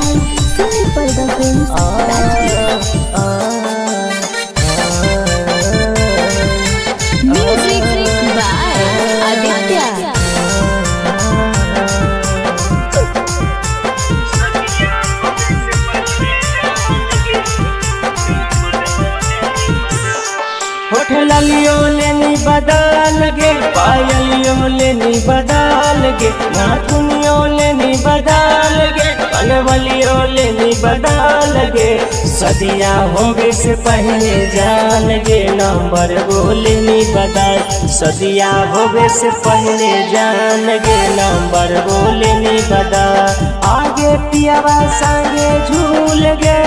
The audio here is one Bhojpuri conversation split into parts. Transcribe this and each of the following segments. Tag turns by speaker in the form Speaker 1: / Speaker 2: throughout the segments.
Speaker 1: सुनील पर्दा फिल्म्स म्यूजिक बाय आदित्य।
Speaker 2: होठ लालियो लेनी बदल गे, पायलियो लेनी बदल गे, नाथुनियो लेनी बदल गे, कनवलियो लेनी बदल गे। सदिया होवे से पहले जान गे, नंबर बोलेनी बदल। सदिया होवे से पहले जान गे, नंबर बोलेनी बदल। आगे पियावा संगे झूल गे,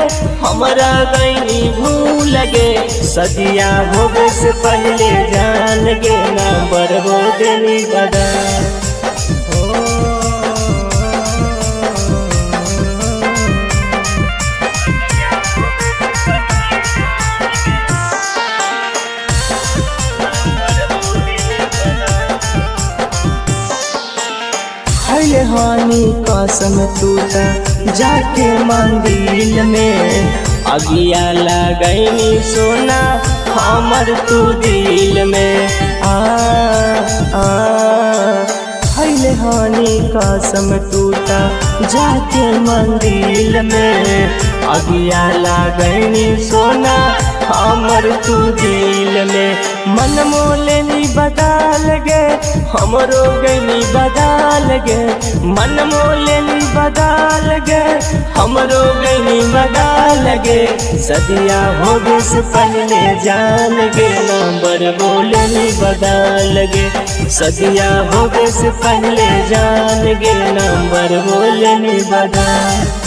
Speaker 2: हमरा गईनी भूल गे। सदिया होवे से पहले जान गे, नंबर बोलेनी बदल। हानि कसम टूटा जाके मंदिर में, अगिया लगैनी सोना हमर तू दिल में। हानि कसम टूटा जाके मंदिर में, अगिया लगैनी सोना हमर तू दिल में। मन मोलेनी बदल गे, हमरो गनी बदल गे। मन मोलेनी बदल गे, हमरो गनी बदल गे। सदिया होवे से पहले जान गे, नंबर बोलेनी बदल गे। सदिया होवे से पहले जान गे, नंबर बोलेनी बदल।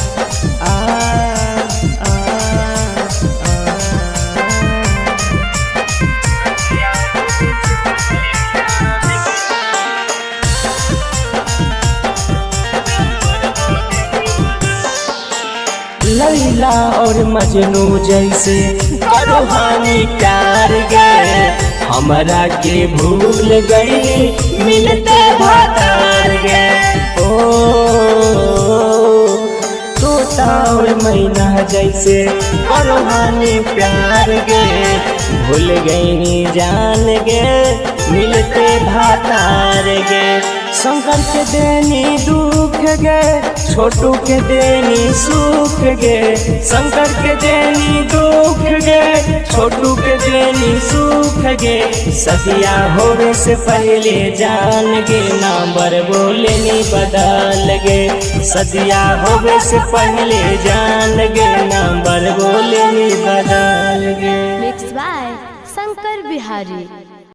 Speaker 2: लैला और मजनू जैसे करो हानि प्यार गे, हमरा के भूल गई मिलते भातार गे। तोता और मैना जैसे करो हानि प्यार गे, भूल गई जान गे मिलते भातार गे। शंकर के देनी दुख गे, छोटू के देनी सुख गे। शंकर के देनी दुख गे, छोटू के देनी सुख गे। सदिया होवे से पहले जान गे, नंबर बोलेनी बदल गे। सदिया होवे से पहले जान गे, नंबर बोलेनी बदल गे।
Speaker 1: Mix by Shankar Bihari.